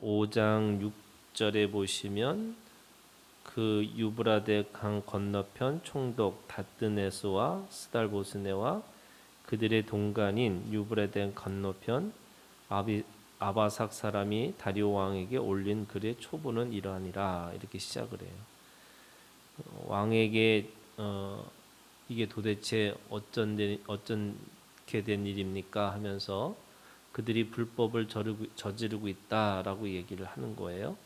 5장 6절에 보시면 그 유브라데 강 건너편 총독 다뜨네스와 스달보스네와 그들의 동간인 유브라데 건너편 아바삭 사람이 다리오 왕에게 올린 글의 초보는 이러하니라. 이렇게 시작을 해요. 왕에게 이게 도대체 어떻게 된 일입니까 하면서 그들이 불법을 저지르고 있다라고 얘기를 하는 거예요.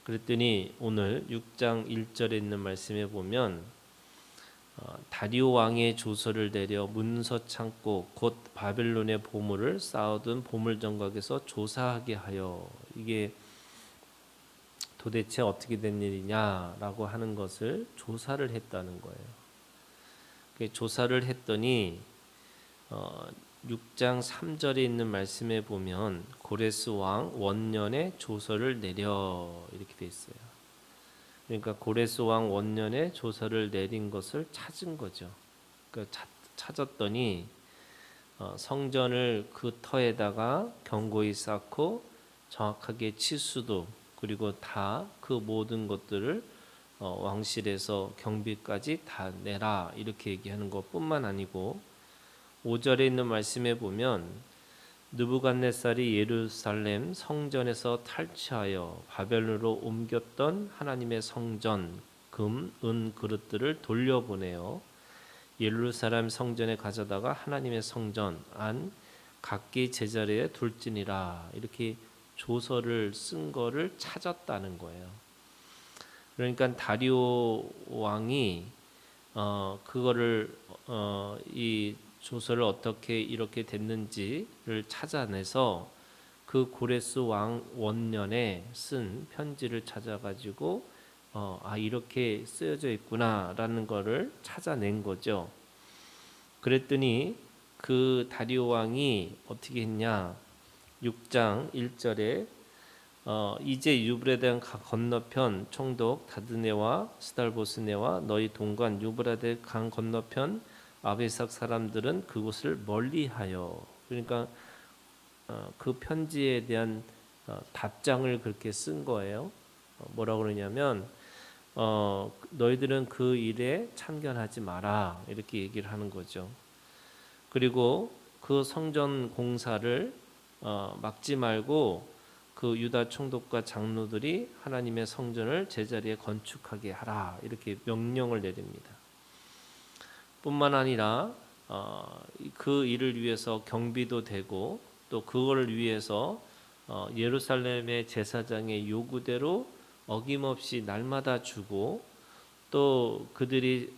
그랬더니 오늘 6장 1절에 있는 말씀에 보면 다리오 왕의 조서를 내려 문서 창고 곧 바벨론의 보물을 쌓아둔 보물정각에서 조사하게 하여, 이게 도대체 어떻게 된 일이냐라고 하는 것을 조사를 했다는 거예요. 조사를 했더니 6장 3절에 있는 말씀에 보면 고레스 왕 원년에 조서를 내려 이렇게 돼 있어요. 그러니까 고레스 왕 원년에 조서를 내린 것을 찾은 거죠. 그러니까 찾았더니 성전을 그 터에다가 견고히 쌓고 정확하게 치수도 그리고 다 그 모든 것들을 왕실에서 경비까지 다 내라 이렇게 얘기하는 것뿐만 아니고 5절에 있는 말씀에 보면 느부갓네살이 예루살렘 성전에서 탈취하여 바벨론으로 옮겼던 하나님의 성전 금, 은 그릇들을 돌려보내어 예루살렘 성전에 가져다가 하나님의 성전 안 각기 제자리에 둘지니라. 이렇게 조서를 쓴 거를 찾았다는 거예요. 그러니까 다리오 왕이 그거를 이 조서를 어떻게 이렇게 됐는지를 찾아내서 그 고레스 왕 원년에 쓴 편지를 찾아가지고 이렇게 쓰여져 있구나라는 거를 찾아낸 거죠. 그랬더니 그 다리오 왕이 어떻게 했냐? 6장 1절에 이제 유브라데 강 건너편 총독 다드네와 스달보스네와 너희 동관 유브라데 강 건너편 아베삭 사람들은 그곳을 멀리하여, 그러니까 그 편지에 대한 답장을 그렇게 쓴 거예요. 뭐라고 그러냐면 너희들은 그 일에 참견하지 마라 이렇게 얘기를 하는 거죠. 그리고 그 성전 공사를 막지 말고 그 유다 총독과 장로들이 하나님의 성전을 제자리에 건축하게 하라 이렇게 명령을 내립니다. 뿐만 아니라 그 일을 위해서 경비도 되고 또 그거를 위해서 예루살렘의 제사장의 요구대로 어김없이 날마다 주고 또 그들이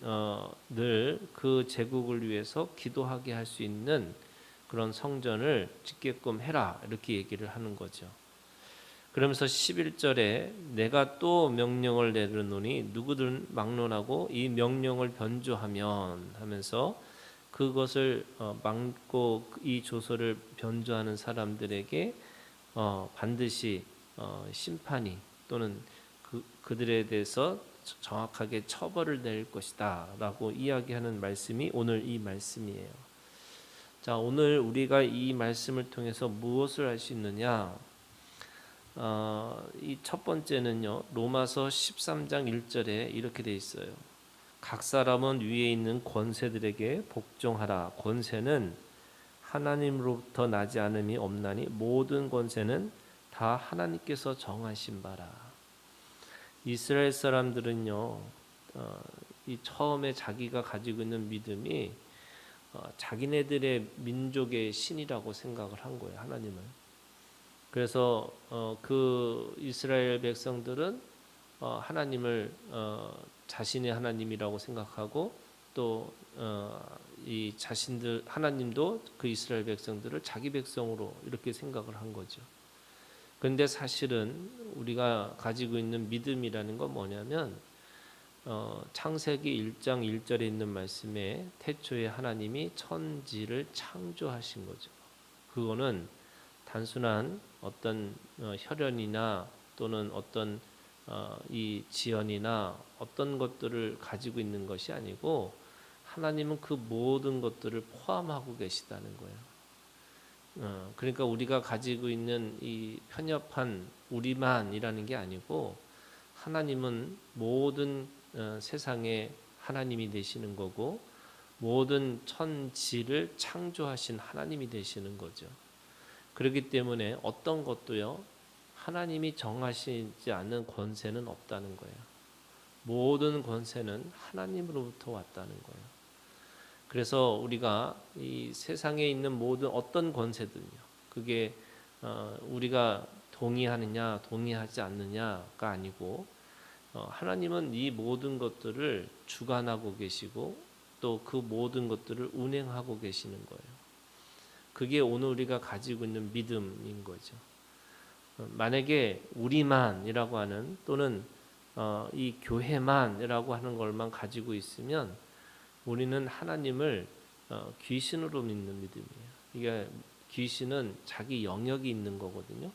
늘 그 제국을 위해서 기도하게 할 수 있는 그런 성전을 짓게끔 해라 이렇게 얘기를 하는 거죠. 그러면서 11절에 내가 또 명령을 내리노니 누구든 막론하고 이 명령을 변조하면 하면서 그것을 막고 이 조서를 변조하는 사람들에게 반드시 심판이 또는 그들에 대해서 정확하게 처벌을 내릴 것이다 라고 이야기하는 말씀이 오늘 이 말씀이에요. 자, 오늘 우리가 이 말씀을 통해서 무엇을 알 수 있느냐? 이 첫 번째는요, 로마서 13장 1절에 이렇게 돼 있어요. 각 사람은 위에 있는 권세들에게 복종하라. 권세는 하나님으로부터 나지 않음이 없나니 모든 권세는 다 하나님께서 정하신 바라. 이스라엘 사람들은요, 이 처음에 자기가 가지고 있는 믿음이 자기네들의 민족의 신이라고 생각을 한 거예요, 하나님을. 그래서 그 이스라엘 백성들은 하나님을 자신의 하나님이라고 생각하고 또 이 자신들 하나님도 그 이스라엘 백성들을 자기 백성으로 이렇게 생각을 한 거죠. 그런데 사실은 우리가 가지고 있는 믿음이라는 건 뭐냐면 창세기 1장 1절에 있는 말씀에 태초에 하나님이 천지를 창조하신 거죠. 그거는 단순한 어떤 혈연이나 또는 어떤 이 지연이나 어떤 것들을 가지고 있는 것이 아니고 하나님은 그 모든 것들을 포함하고 계시다는 거예요. 그러니까 우리가 가지고 있는 이 편협한 우리만이라는 게 아니고 하나님은 모든 세상에 하나님이 되시는 거고 모든 천지를 창조하신 하나님이 되시는 거죠. 그렇기 때문에 어떤 것도요 하나님이 정하시지 않는 권세는 없다는 거예요. 모든 권세는 하나님으로부터 왔다는 거예요. 그래서 우리가 이 세상에 있는 모든 어떤 권세든요, 그게 우리가 동의하느냐 동의하지 않느냐가 아니고 하나님은 이 모든 것들을 주관하고 계시고 또 그 모든 것들을 운행하고 계시는 거예요. 그게 오늘 우리가 가지고 있는 믿음인 거죠. 만약에 우리만이라고 하는 또는 이 교회만이라고 하는 것만 가지고 있으면 우리는 하나님을 귀신으로 믿는 믿음이에요. 이게 귀신은 자기 영역이 있는 거거든요.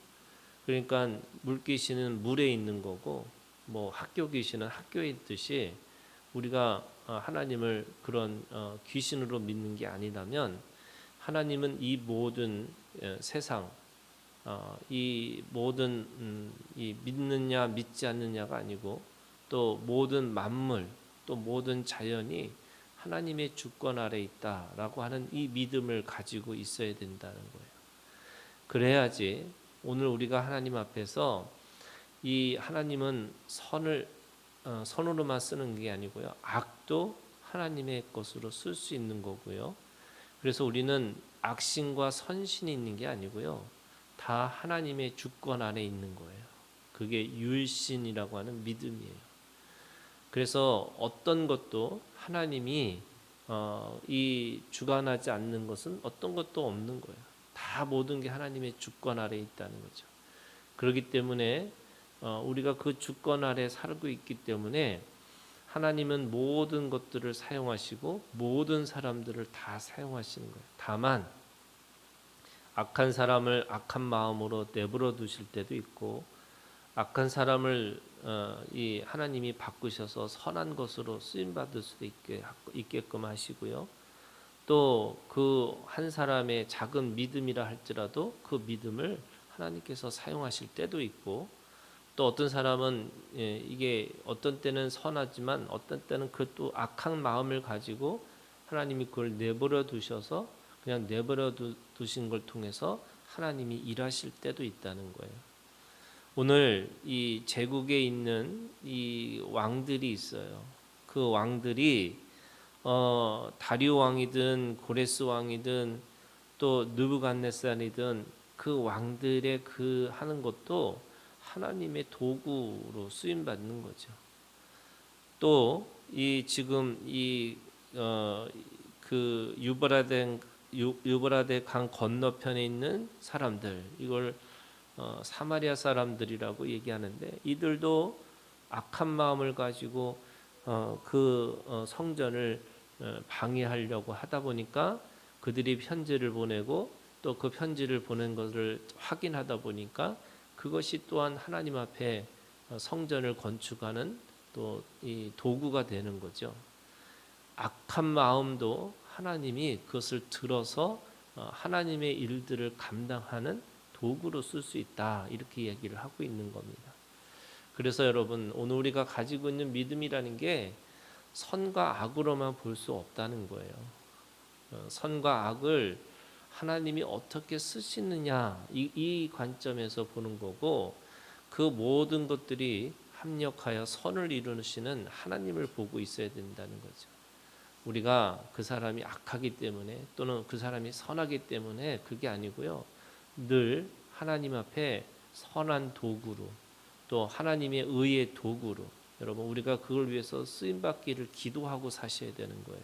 그러니까 물귀신은 물에 있는 거고 뭐 학교 귀신은 학교에 있듯이 우리가 하나님을 그런 귀신으로 믿는 게 아니라면 하나님은 이 모든 세상 이 모든 이 믿느냐 믿지 않느냐가 아니고 또 모든 만물 또 모든 자연이 하나님의 주권 아래 있다라고 하는 이 믿음을 가지고 있어야 된다는 거예요. 그래야지 오늘 우리가 하나님 앞에서 이 하나님은 선으로만 쓰는 게 아니고요. 악도 하나님의 것으로 쓸 수 있는 거고요. 그래서 우리는 악신과 선신이 있는 게 아니고요. 다 하나님의 주권 안에 있는 거예요. 그게 율신이라고 하는 믿음이에요. 그래서 어떤 것도 하나님이 이 주관하지 않는 것은 어떤 것도 없는 거예요. 다 모든 게 하나님의 주권 아래 있다는 거죠. 그렇기 때문에 우리가 그 주권 아래 살고 있기 때문에 하나님은 모든 것들을 사용하시고 모든 사람들을 다 사용하시는 거예요. 다만 악한 사람을 악한 마음으로 내버려 두실 때도 있고 악한 사람을 이 하나님이 바꾸셔서 선한 것으로 쓰임 받을 수도 있게끔 하시고요. 또 그 한 사람의 작은 믿음이라 할지라도 그 믿음을 하나님께서 사용하실 때도 있고 또 어떤 사람은 이게 어떤 때는 선하지만 어떤 때는 그 또 악한 마음을 가지고 하나님이 그걸 내버려 두셔서 그냥 내버려 두신 걸 통해서 하나님이 일하실 때도 있다는 거예요. 오늘 이 제국에 있는 이 왕들이 있어요. 그 왕들이 다리오 왕이든 고레스 왕이든 또 느부갓네살이든 그 왕들의 그 하는 것도 하나님의 도구로 쓰임 받는 거죠. 또 이 지금 이 그 유브라데 강 건너편에 있는 사람들 이걸 사마리아 사람들이라고 얘기하는데 이들도 악한 마음을 가지고 그 성전을 방해하려고 하다 보니까 그들이 편지를 보내고 또 그 편지를 보낸 것을 확인하다 보니까 그것이 또한 하나님 앞에 성전을 건축하는 또 이 도구가 되는 거죠. 악한 마음도 하나님이 그것을 들어서 하나님의 일들을 감당하는 도구로 쓸 수 있다 이렇게 얘기를 하고 있는 겁니다. 그래서 여러분 오늘 우리가 가지고 있는 믿음이라는 게 선과 악으로만 볼 수 없다는 거예요. 선과 악을 하나님이 어떻게 쓰시느냐 이 관점에서 보는 거고 그 모든 것들이 합력하여 선을 이루시는 하나님을 보고 있어야 된다는 거죠. 우리가 그 사람이 악하기 때문에 또는 그 사람이 선하기 때문에 그게 아니고요. 늘 하나님 앞에 선한 도구로 또 하나님의 의의 도구로 여러분 우리가 그걸 위해서 쓰임받기를 기도하고 사셔야 되는 거예요.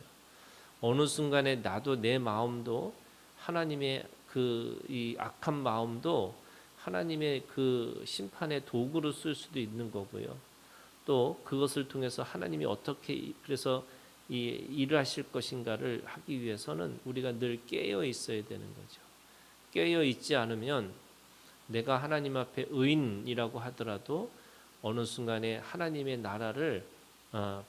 어느 순간에 나도 내 마음도 하나님의 이 악한 마음도 하나님의 그 심판의 도구로 쓸 수도 있는 거고요. 또 그것을 통해서 하나님이 어떻게 그래서 이 일을 하실 것인가를 하기 위해서는 우리가 늘 깨어 있어야 되는 거죠. 깨어 있지 않으면 내가 하나님 앞에 의인이라고 하더라도 어느 순간에 하나님의 나라를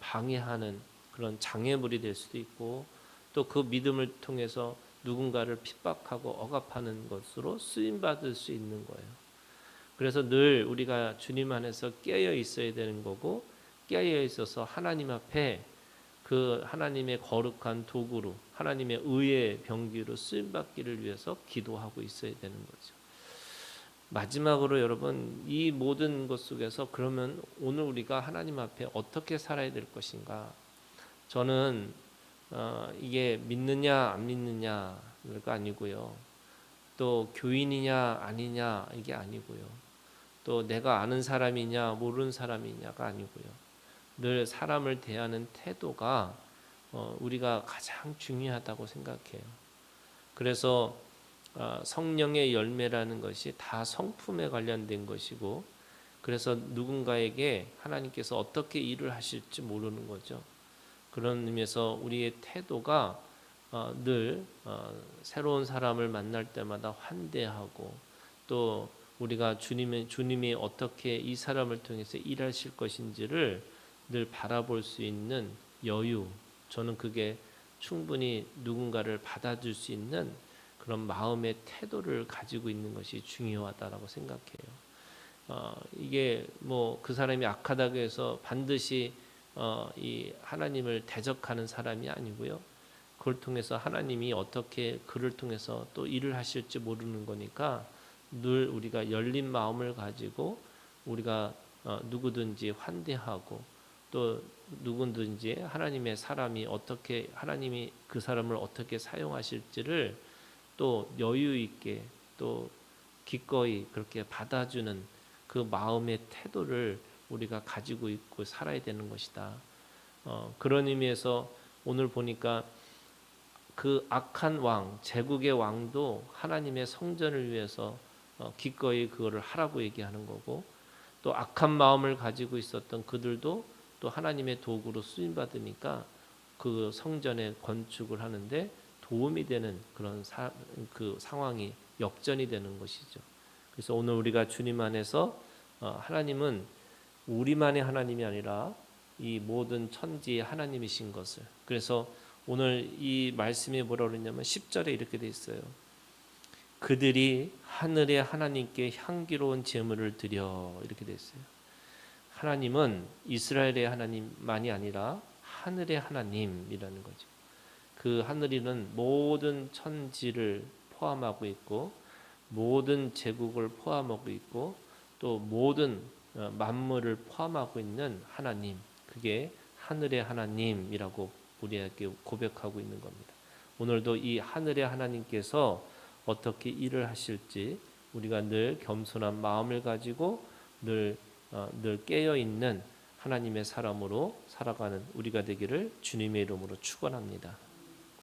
방해하는 그런 장애물이 될 수도 있고 또 그 믿음을 통해서 누군가를 핍박하고 억압하는 것으로 쓰임 받을 수 있는 거예요. 그래서 늘 우리가 주님 안에서 깨어 있어야 되는 거고, 깨어 있어서 하나님 앞에 그 하나님의 거룩한 도구로, 하나님의 의의 병기로 쓰임 받기를 위해서 기도하고 있어야 되는 거죠. 마지막으로 여러분, 이 모든 것 속에서 그러면 오늘 우리가 하나님 앞에 어떻게 살아야 될 것인가? 저는 이게 믿느냐 안 믿느냐가 아니고요, 또 교인이냐 아니냐 이게 아니고요, 또 내가 아는 사람이냐 모르는 사람이냐가 아니고요, 늘 사람을 대하는 태도가 우리가 가장 중요하다고 생각해요. 그래서 성령의 열매라는 것이 다 성품에 관련된 것이고, 그래서 누군가에게 하나님께서 어떻게 일을 하실지 모르는 거죠. 그런 의미에서 우리의 태도가 늘 새로운 사람을 만날 때마다 환대하고, 또 우리가 주님이 어떻게 이 사람을 통해서 일하실 것인지를 늘 바라볼 수 있는 여유, 저는 그게 충분히 누군가를 받아줄 수 있는 그런 마음의 태도를 가지고 있는 것이 중요하다라고 생각해요. 이게 뭐 그 사람이 악하다고 해서 반드시 이 하나님을 대적하는 사람이 아니고요, 그걸 통해서 하나님이 어떻게 그를 통해서 또 일을 하실지 모르는 거니까 늘 우리가 열린 마음을 가지고 우리가 누구든지 환대하고, 또 누구든지 하나님의 사람이 어떻게, 하나님이 그 사람을 어떻게 사용하실지를 또 여유 있게 또 기꺼이 그렇게 받아주는 그 마음의 태도를 우리가 가지고 있고 살아야 되는 것이다. 그런 의미에서 오늘 보니까 그 악한 왕, 제국의 왕도 하나님의 성전을 위해서 기꺼이 그거를 하라고 얘기하는 거고, 또 악한 마음을 가지고 있었던 그들도 또 하나님의 도구로 쓰임 받으니까 그 성전의 건축을 하는데 도움이 되는 그런 그 상황이 역전이 되는 것이죠. 그래서 오늘 우리가 주님 안에서 하나님은 우리만의 하나님이 아니라 이 모든 천지의 하나님이신 것을, 그래서 오늘 이 말씀이 뭐라 그러냐면 10절에 이렇게 돼 있어요. 그들이 하늘의 하나님께 향기로운 제물을 드려, 이렇게 돼 있어요. 하나님은 이스라엘의 하나님만이 아니라 하늘의 하나님이라는 거죠. 그 하늘이는 모든 천지를 포함하고 있고, 모든 제국을 포함하고 있고, 또 모든 만물을 포함하고 있는 하나님, 그게 하늘의 하나님이라고 우리에게 고백하고 있는 겁니다. 오늘도 이 하늘의 하나님께서 어떻게 일을 하실지 우리가 늘 겸손한 마음을 가지고 늘 깨어 있는 하나님의 사람으로 살아가는 우리가 되기를 주님의 이름으로 축원합니다.